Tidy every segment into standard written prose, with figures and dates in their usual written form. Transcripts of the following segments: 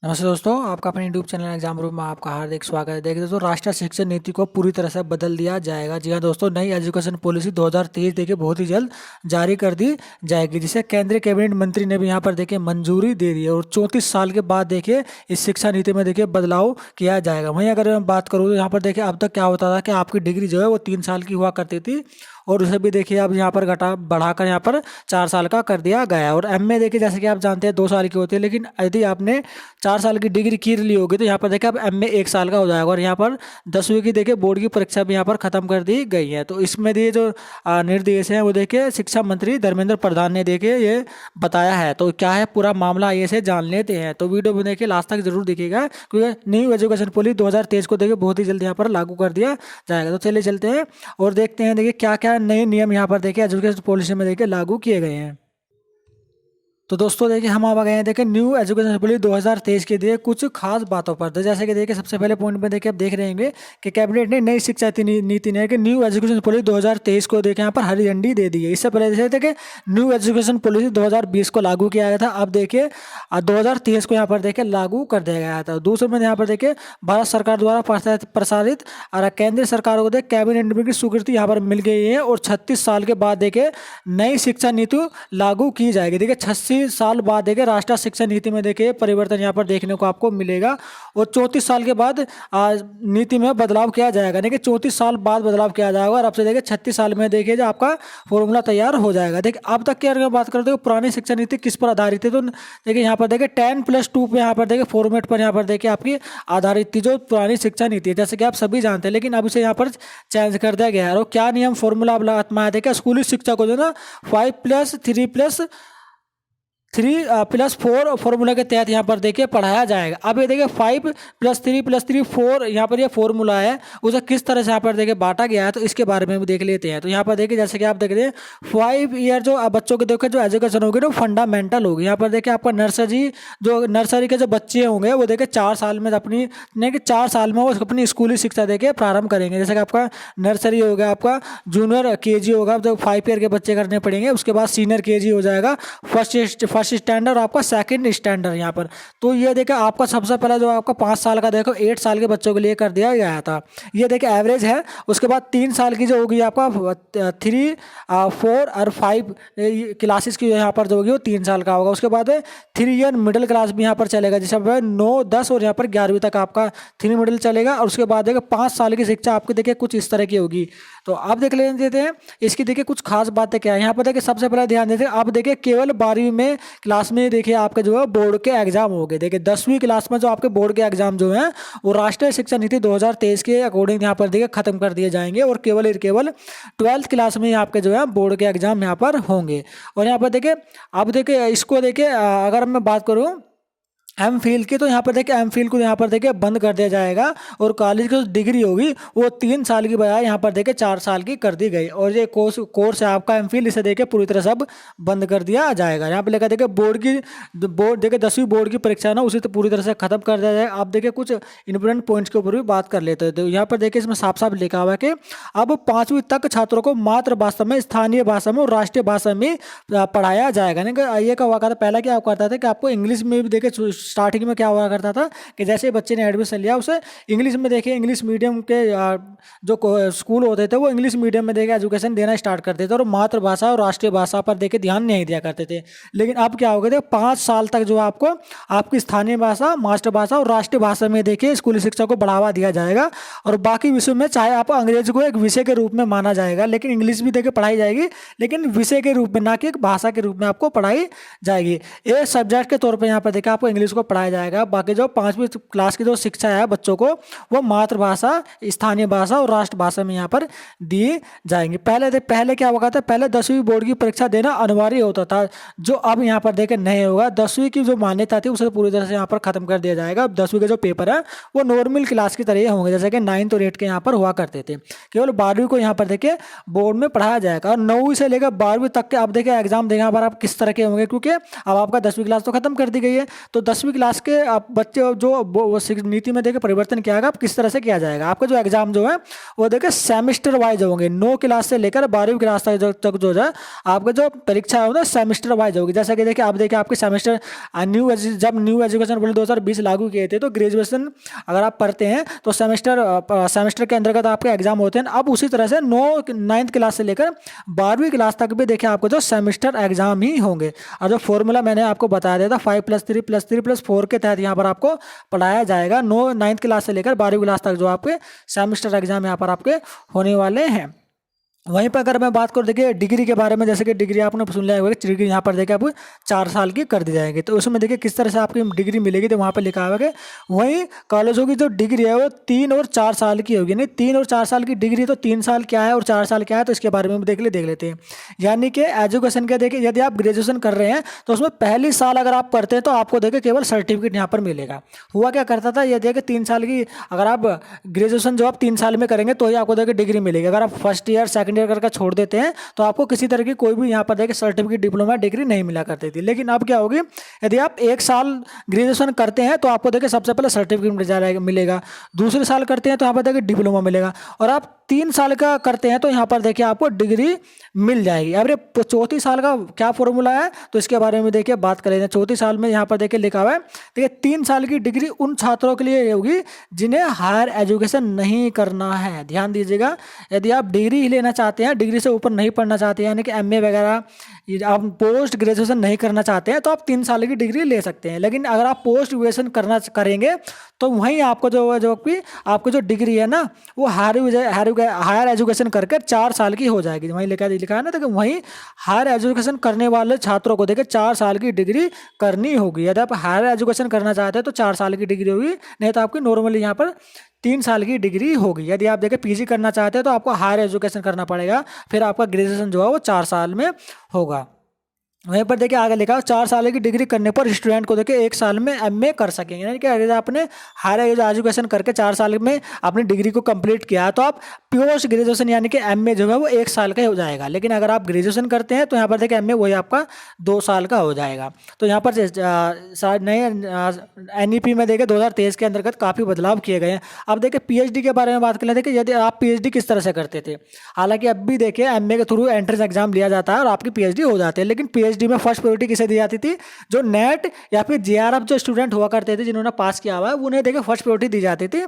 नमस्ते दोस्तों, आपका अपने यूट्यूब चैनल एग्जाम रूम में आपका हार्दिक स्वागत है। देखिए दोस्तों, राष्ट्रीय शिक्षा नीति को पूरी तरह से बदल दिया जाएगा। जी हाँ दोस्तों, नई एजुकेशन पॉलिसी 2023 देखिए बहुत ही जल्द जारी कर दी जाएगी, जिसे केंद्रीय कैबिनेट मंत्री ने भी यहाँ पर देखिए मंजूरी दे दी है। और 34 साल के बाद देखिए इस शिक्षा नीति में देखिए बदलाव किया जाएगा। वहीं अगर मैं बात करूँ तो यहाँ पर देखिए अब तक क्या होता था कि आपकी डिग्री जो है वो 3 साल की हुआ करती थी, और उसे भी देखिए अब यहाँ पर घटा बढ़ाकर यहाँ पर 4 साल का कर दिया गया है। और एमए देखिए जैसे कि आप जानते हैं 2 साल की होती है, लेकिन यदि आपने 4 साल की डिग्री की ली होगी तो यहाँ पर देखिए अब एमए 1 साल का हो जाएगा। और यहाँ पर 10वीं की देखिए बोर्ड की परीक्षा भी यहाँ पर खत्म कर दी गई है। तो इसमें दिए जो निर्देश हैं वो देखिए शिक्षा मंत्री धर्मेंद्र प्रधान ने देखिए ये बताया है। तो क्या है पूरा मामला, आइए से जान लेते हैं। तो वीडियो में देखिए लास्ट तक जरूर देखिएगा, क्योंकि न्यू एजुकेशन पॉलिसी 2023 को देखिए बहुत ही जल्द यहाँ पर लागू कर दिया जाएगा। तो चलिए चलते हैं और देखते हैं देखिए क्या क्या नए नियम यहाँ पर देखिए एजुकेशन पॉलिसी में देखिए लागू किए गए हैं। तो दोस्तों देखिए हम आ गए हैं देखिए न्यू एजुकेशन पॉलिसी 2023 के दिए कुछ खास बातों पर। तो जैसे कि देखिए सबसे पहले पॉइंट में देखिए आप देख रहे होंगे कि कैबिनेट ने नई शिक्षा नीति ने कि न्यू एजुकेशन पॉलिसी 2023 को देखिए यहाँ पर हरी झंडी दे दी है। इससे पहले जैसे देखिए न्यू एजुकेशन पॉलिसी 2020 को लागू किया गया था, अब देखिए 2023 को यहाँ पर देखिए लागू कर दिया गया था। दूसरे में यहाँ पर देखिए भारत सरकार द्वारा प्रसारित और केंद्र सरकार को देखिए कैबिनेट की स्वीकृति यहाँ पर मिल गई है। और 36 साल के बाद देखिए नई शिक्षा नीति लागू की जाएगी। देखिए 36 साल बाद देखिए राष्ट्रीय शिक्षा नीति में देखिए परिवर्तन यहाँ पर देखने को आपको मिलेगा। और 34 साल के बाद नीति में बदलाव किया जाएगा। देखिए 34 साल बाद बदलाव किया जाएगा और अब से देखिए 36 साल में देखिए जो आपका फॉर्मूला तैयार हो जाएगा। देखिए अब तक की अगर बात करते हो पुरानी शिक्षा नीति किस पर आधारित है, तो देखिए यहाँ पर देखिए 10+2 पे यहाँ पर देखिए फॉर्मेट पर यहाँ पर देखिए आपकी आधारित थी जो पुरानी शिक्षा नीति है, जैसे कि आप सभी जानते हैं। लेकिन अब इसे यहाँ पर चेंज कर दिया गया है। और क्या नियम फॉर्मूला अब आत्मा है देखिए स्कूली शिक्षा को जो ना 5+3+4 फॉर्मूला के तहत यहाँ पर देखिए पढ़ाया जाएगा। अब ये देखिए 5+3+3 4 यहाँ पर ये फॉर्मूला है, उसे किस तरह से यहाँ पर देखिए बांटा गया है तो इसके बारे में भी देख लेते हैं। तो यहाँ पर देखिए जैसे कि आप देख रहे हैं 5 ईयर जो बच्चों के देखिए जो एजुकेशन होगी ना फंडामेंटल होगी। यहाँ पर देखिए आपका नर्सरी के जो बच्चे होंगे वो देखिए 4 साल में अपनी नहीं कि 4 साल में वो अपनी स्कूली शिक्षा देखिए प्रारंभ करेंगे। जैसे कि आपका नर्सरी होगा, आपका जूनियर केजी होगा, जो 5 ईयर के बच्चे करने पड़ेंगे। उसके बाद सीनियर केजी हो जाएगा, फर्स्ट स्टैंडर्ड, आपका सेकंड स्टैंडर्ड यहाँ पर। तो ये देखिए आपका सबसे पहले जो आपका 5 साल का देखो 8 साल के बच्चों के लिए कर दिया गया था। ये देखिए एवरेज है। उसके बाद 3 साल की जो होगी आपका 3, 4 और 5 क्लासेस की यहाँ पर जो होगी वो 3 साल का होगा। उसके बाद 3 ईयर मिडिल क्लास भी यहाँ पर चलेगा, जिसमें 9, 10 और यहाँ पर 11वीं तक आपका 3 मिडिल चलेगा। और उसके बाद देखिए 5 साल की शिक्षा आपकी देखिए कुछ इस तरह की होगी। तो आप देख लेते हैं इसकी देखिए कुछ खास बातें क्या है। यहाँ पर देखिए सबसे पहले ध्यान देते हैं, आप देखिए केवल 12वीं में क्लास में देखिए आपके जो है बोर्ड के एग्जाम हो गए। देखिए 10वीं क्लास में जो आपके बोर्ड के एग्जाम जो हैं वो राष्ट्रीय शिक्षा नीति 2023 के अकॉर्डिंग यहाँ पर देखिए खत्म कर दिए जाएंगे। और केवल 12th क्लास में आपके जो है बोर्ड के एग्जाम यहाँ पर होंगे। और यहाँ पर देखिए अब देखिए इसको देखिए अगर मैं बात करूँ एम फिल की, तो यहाँ पर देखिए एम फिल को यहाँ पर देखिए बंद कर दिया जाएगा। और कॉलेज की जो डिग्री होगी वो 3 साल की बजाय यहाँ पर देखिए 4 साल की कर दी गई। और ये कोर्स है आपका एम फिल, इसे देखिए पूरी तरह सब बंद कर दिया जाएगा। यहाँ पर लिखा देखिए बोर्ड देखिए 10वीं बोर्ड की परीक्षा है ना उसे तो पूरी तरह से खत्म कर दिया जाएगा। आप देखिए कुछ इंपोर्टेंट पॉइंट्स के ऊपर भी बात कर लेते हैं। तो यहाँ पर देखिए इसमें साफ साफ लिखा हुआ है कि अब 5वीं तक छात्रों को मातृभाषा में, स्थानीय भाषा में और राष्ट्रीय भाषा में पढ़ाया जाएगा। ये का हुआ था पहला क्या करता था कि आपको इंग्लिश में भी देखिए स्टार्टिंग में क्या हुआ करता था कि जैसे बच्चे ने एडमिशन लिया उसे इंग्लिश में देखिए इंग्लिश मीडियम के जो स्कूल होते थे वो इंग्लिश मीडियम में देखिए एजुकेशन देना स्टार्ट करते थे और मातृभाषा और राष्ट्रीय भाषा पर देखिए ध्यान नहीं दिया करते थे। लेकिन अब क्या हो गया, 5 साल तक जो आपको आपकी स्थानीय भाषा, मातृभाषा और राष्ट्रीय भाषा में देखिए स्कूली शिक्षा को बढ़ावा दिया जाएगा। और बाकी विषयों में चाहे आप अंग्रेजी को एक विषय के रूप में माना जाएगा, लेकिन इंग्लिश भी देखिए पढ़ाई जाएगी, लेकिन विषय के रूप में, ना कि एक भाषा के रूप में आपको पढ़ाई जाएगी। ये सब्जेक्ट के तौर पर यहाँ पर देखिए आपको इंग्लिश को पढ़ाया जाएगा। बाकी जो 5वीं क्लास की जो शिक्षा है बच्चों को वो मातृभाषा, स्थानीय भाषा और राष्ट्रभाषा में यहाँ पर दी जाएंगी। पहले क्या होगा था, पहले 10वीं बोर्ड की परीक्षा देना अनिवार्य होता था, जो अब यहाँ पर देखिए नहीं होगा। 10वीं की जो मान्यता थी उसे पूरी तरह से यहाँ पर खत्म कर दिया जाएगा। अब 10वीं के जो पेपर है वो नॉर्मल क्लास की तरह होंगे, जैसे कि 9th और 8th के यहाँ पर हुआ करते थे। केवल 12वीं को यहाँ पर देखिए बोर्ड में पढ़ाया जाएगा। और 9वीं से लेकर 12वीं तक के अब देखिए एग्जाम देने पर आप किस तरह के होंगे, क्योंकि अब आपका 10वीं क्लास तो खत्म कर दी गई है। तो 10वीं 10वीं क्लास के आप बच्चे जो वो नीति में देखिए परिवर्तन किया गया, अब किस तरह से किया जाएगा। आपका जो एग्जाम जो है वो देखिए सेमेस्टर वाइज होंगे, 9 क्लास से लेकर 12वीं क्लास तक जो है आपका जो परीक्षा है वो सेमेस्टर वाइज होगी। जैसा कि देखिए आप देखिए आपके सेमेस्टर जब न्यू एजुकेशन पॉलिसी 2020 लागू किए थे तो ग्रेजुएशन अगर आप पढ़ते हैं तो सेमेस्टर के अंतर्गत आपके एग्जाम होते हैं। अब उसी तरह से 9th क्लास से लेकर 12वीं क्लास तक भी देखिए आपको जो सेमेस्टर एग्जाम ही होंगे। और जो फॉर्मूला मैंने आपको बताया दिया था 5+3+3+4 के तहत यहाँ पर आपको पढ़ाया जाएगा 9th क्लास से लेकर 12वीं क्लास तक जो आपके सेमेस्टर एग्जाम यहाँ पर आपके होने वाले हैं। वहीं पर अगर मैं बात करूँ देखिए डिग्री के बारे में, जैसे कि डिग्री आपने सुन लिया होगा, डिग्री यहाँ पर देखिए आपको 4 साल की कर दी जाएगी। तो उसमें देखिए किस तरह से आपकी डिग्री मिलेगी, तो वहाँ पर लिखा हुआ है कि वहीं कॉलेजों की जो डिग्री है वो 3 और 4 साल की होगी। नहीं 3 और 4 साल की डिग्री, तो 3 साल क्या है और 4 साल क्या है, तो इसके बारे में देख लेते हैं। यानी कि एजुकेशन के देखिए यदि आप ग्रेजुएशन कर रहे हैं तो उसमें पहली साल अगर आप पढ़ते हैं तो आपको देखिए केवल सर्टिफिकेट यहाँ पर मिलेगा। हुआ क्या करता था, ये देखिए 3 साल की अगर आप ग्रेजुएशन जो आप 3 साल में करेंगे तो ही आपको देखिए डिग्री मिलेगी। अगर आप फर्स्ट ईयर सेकंड ईयर करके छोड़ देते हैं तो आपको किसी तरह की कोई भी यहाँ पर देखिए सर्टिफिकेट डिप्लोमा डिग्री नहीं मिला करती थी। लेकिन अब क्या होगी, यदि आप 1 साल ग्रेजुएशन करते हैं तो आपको देखिए सबसे पहले सर्टिफिकेट मिलेगा, दूसरे साल करते हैं तो यहाँ पर देखिए डिप्लोमा मिलेगा, और आप 3 साल का करते हैं तो यहाँ पर देखिए आपको डिग्री मिल जाएगी। अब ये 34 साल का क्या फॉर्मूला है तो इसके बारे में देखिए बात कर लेते हैं। 34 साल में यहाँ पर देखिए लिखा हुआ है, देखिए 3 साल की डिग्री उन छात्रों के लिए होगी जिन्हें हायर एजुकेशन नहीं करना है। ध्यान दीजिएगा, यदि आप डिग्री ही लेना चाहते हैं, डिग्री से ऊपर नहीं पढ़ना चाहते हैं, यानी कि MA वगैरह आप पोस्ट ग्रेजुएशन नहीं करना चाहते हैं तो आप 3 साल की डिग्री ले सकते हैं। लेकिन अगर आप पोस्ट ग्रेजुएशन करेंगे तो वहीं आपको आपको जो डिग्री है ना वो हायर एजुकेशन करके 4 साल की हो जाएगी। वहीं लिखा है ना, तो वहीं हायर एजुकेशन करने वाले छात्रों को देखिए 4 साल की डिग्री करनी होगी। यदि आप हायर एजुकेशन करना चाहते हैं तो 4 साल की डिग्री होगी, नहीं तो आपकी नॉर्मली यहाँ पर 3 साल की डिग्री होगी। यदि आप देखिए PG करना चाहते हैं तो आपको हायर एजुकेशन करना पड़ेगा, फिर आपका ग्रेजुएशन जो है वो 4 साल में होगा। वहीं पर देखिए आगे लिखा है 4 साल की डिग्री करने पर स्टूडेंट को देखिए 1 साल में MA कर सकेंगे। यानी कि अगर आपने हायर एजुकेशन करके 4 साल में अपनी डिग्री को कंप्लीट किया तो आप पोस्ट ग्रेजुएशन यानी कि MA जो है वो 1 साल का हो जाएगा। लेकिन अगर आप ग्रेजुएशन करते हैं तो यहाँ पर देखिए MA वही आपका 2 साल का हो जाएगा। तो यहाँ पर नए NEP में देखिए 2023 के अंतर्गत काफ़ी बदलाव किए गए हैं। अब देखिए PhD के बारे में बात कर लेते हैं कि यदि आप PhD किस तरह से करते थे। हालांकि अब भी देखिए MA के थ्रू एंट्रेंस एग्जाम लिया जाता है और आपकी PhD हो जाती है। लेकिन PhD में फर्स्ट प्रायोरिटी किसे दी जाती थी, जो नेट या फिर JRF जो स्टूडेंट हुआ करते थे जिन्होंने पास किया हुआ है उन्हें देखिए फर्स्ट प्रायोरिटी दी जाती थी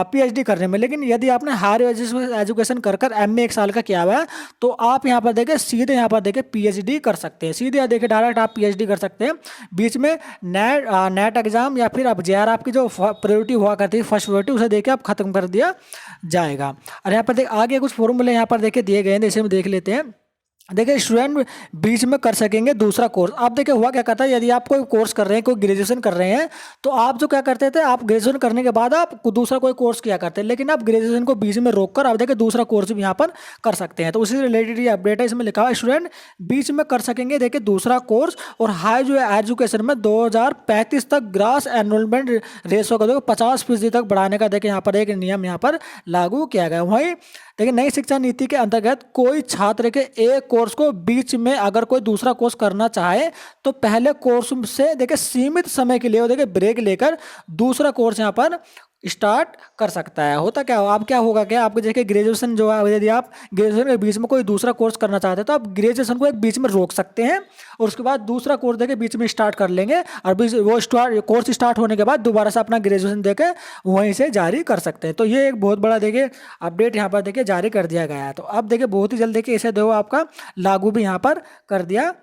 PhD करने में। लेकिन यदि आपने हायर एजुकेशन कर MA 1 साल का किया हुआ है तो आप यहाँ पर देखिए सीधे यहाँ पर देखिए PhD कर सकते हैं। सीधे देखिए डायरेक्ट आप PhD कर सकते हैं। बीच में नेट एग्जाम या फिर अब JRF की जो प्रायोरिटी हुआ करती है फर्स्ट प्रायोरिटी उसे देखिए आप खत्म कर दिया जाएगा। और यहाँ पर देखिए आगे कुछ फॉर्मूले यहाँ पर देखिए दिए गए हैं, इसे हम देख लेते हैं। देखिए स्टूडेंट बीच में कर सकेंगे दूसरा कोर्स। आप देखिए हुआ क्या करता है, यदि आप कोई कोर्स कर रहे हैं, कोई ग्रेजुएशन कर रहे हैं तो आप जो क्या करते थे, आप ग्रेजुएशन करने के बाद आप दूसरा कोई कोर्स किया करते हैं। लेकिन आप ग्रेजुएशन को बीच में रोककर आप देखिए दूसरा कोर्स भी यहाँ पर कर सकते हैं। तो उसी से रिलेटेड ये अपडेट है, इसमें लिखा हुआ है स्टूडेंट बीच में कर सकेंगे देखिए दूसरा कोर्स। और हाई जो है एजुकेशन में 2035 तक ग्रास एनरोलमेंट रेशो का देखो 50% तक बढ़ाने का देखिए यहाँ पर एक नियम यहाँ पर लागू किया गया। वहीं देखिए नई शिक्षा नीति के अंतर्गत कोई छात्र के एक कोर्स को बीच में अगर कोई दूसरा कोर्स करना चाहे तो पहले कोर्स से देखिए सीमित समय के लिए वो देखिए ब्रेक लेकर दूसरा कोर्स यहाँ पर स्टार्ट कर सकता है। होता क्या हो, अब क्या होगा क्या आपको देखिए ग्रेजुएशन जो है, यदि आप ग्रेजुएशन के बीच में कोई दूसरा कोर्स करना चाहते हैं तो आप ग्रेजुएशन को एक बीच में रोक सकते हैं और उसके बाद दूसरा कोर्स देके बीच में स्टार्ट कर लेंगे और वो कोर्स स्टार्ट होने के बाद दोबारा से अपना ग्रेजुएशन देके वहीं से जारी कर सकते हैं। तो ये एक बहुत बड़ा देखिए अपडेट यहाँ पर देखिए जारी कर दिया गया है। तो अब देखिए बहुत ही जल्द देखिए इसे दो आपका लागू भी यहाँ पर कर दिया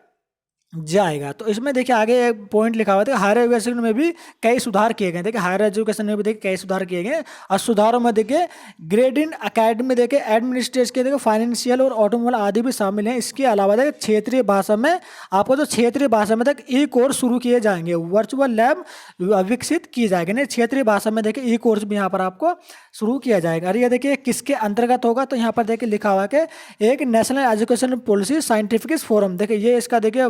जाएगा। तो इसमें देखिए आगे एक पॉइंट लिखा हुआ था हायर एजुकेशन में भी कई सुधार किए गए। देखिए हायर एजुकेशन में भी देखिए कई सुधार किए गए और सुधारों में देखिए ग्रेड इन अकेडमी देखिए एडमिनिस्ट्रेशन के देखिए फाइनेंशियल और ऑटोमोबाइल आदि भी शामिल हैं। इसके अलावा देखिए क्षेत्रीय भाषा में आपको जो क्षेत्रीय भाषा में तक कोर्स शुरू किए जाएंगे, वर्चुअल लैब विकसित की जाएगी। नहीं क्षेत्रीय भाषा में देखिए कोर्स भी यहाँ पर आपको शुरू किया जाएगा। और ये देखिए किसके अंतर्गत होगा, तो यहाँ पर देखिए लिखा हुआ है कि एक national education policy scientific forum, देखिए ये इसका देखिए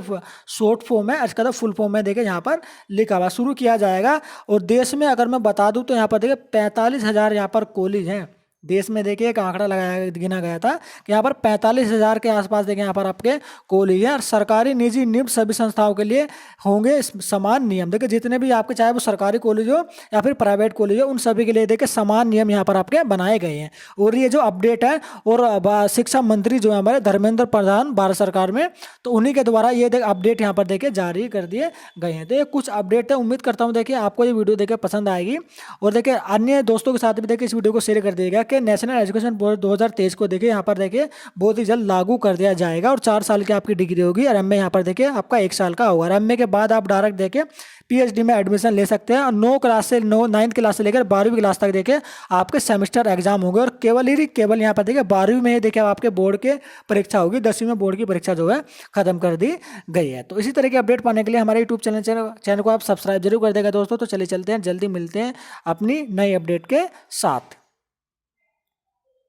शॉर्ट फॉर्म है, इसका तो फुल फॉर्म है देखिए यहाँ पर लिखा हुआ शुरू किया जाएगा। और देश में अगर मैं बता दूं तो यहाँ पर देखिए 45,000 यहाँ पर कॉलेज हैं देश में देखिए एक आंकड़ा लगाया गिना गया था कि यहाँ पर 45,000 के आसपास देखिए यहाँ पर आपके कॉलेज हैं और सरकारी निजी निम्न सभी संस्थाओं के लिए होंगे समान नियम। देखिए जितने भी आपके चाहे वो सरकारी कॉलेज हो या फिर प्राइवेट कॉलेज हो, उन सभी के लिए देखिए समान नियम यहाँ पर आपके बनाए गए हैं। और ये जो अपडेट है और शिक्षा मंत्री जो है हमारे धर्मेंद्र प्रधान भारत सरकार में, तो उन्हीं के द्वारा ये अपडेट यहाँ पर देखिए जारी कर दिए गए हैं। तो ये कुछ अपडेट है, उम्मीद करता हूँ देखिए आपको ये वीडियो देखिए पसंद आएगी और देखिए अन्य दोस्तों के साथ भी देखिए इस वीडियो को शेयर कर दिएगा कि नेशनल एजुकेशन बोर्ड 2023 को देखिए यहाँ पर देखिए बहुत ही जल्द लागू कर दिया जाएगा और 4 साल की आपकी डिग्री होगी और एमए यहाँ पर देखिए आपका 1 साल का होगा और एमए के बाद आप डायरेक्ट देखिए पीएचडी में एडमिशन ले सकते हैं और 9th क्लास से लेकर 12वीं क्लास तक देखिए आपके सेमेस्टर एग्जाम होंगे और केवल यहाँ पर देखिए 12वीं में देखिए आपके बोर्ड के परीक्षा होगी, 10वीं में बोर्ड की परीक्षा जो है खत्म कर दी गई है। तो इसी तरह की अपडेट पाने के लिए हमारे यूट्यूब चैनल को आप सब्सक्राइब जरूर कर देगा दोस्तों। तो चलिए चलते हैं, जल्दी मिलते हैं अपनी नई अपडेट के साथ।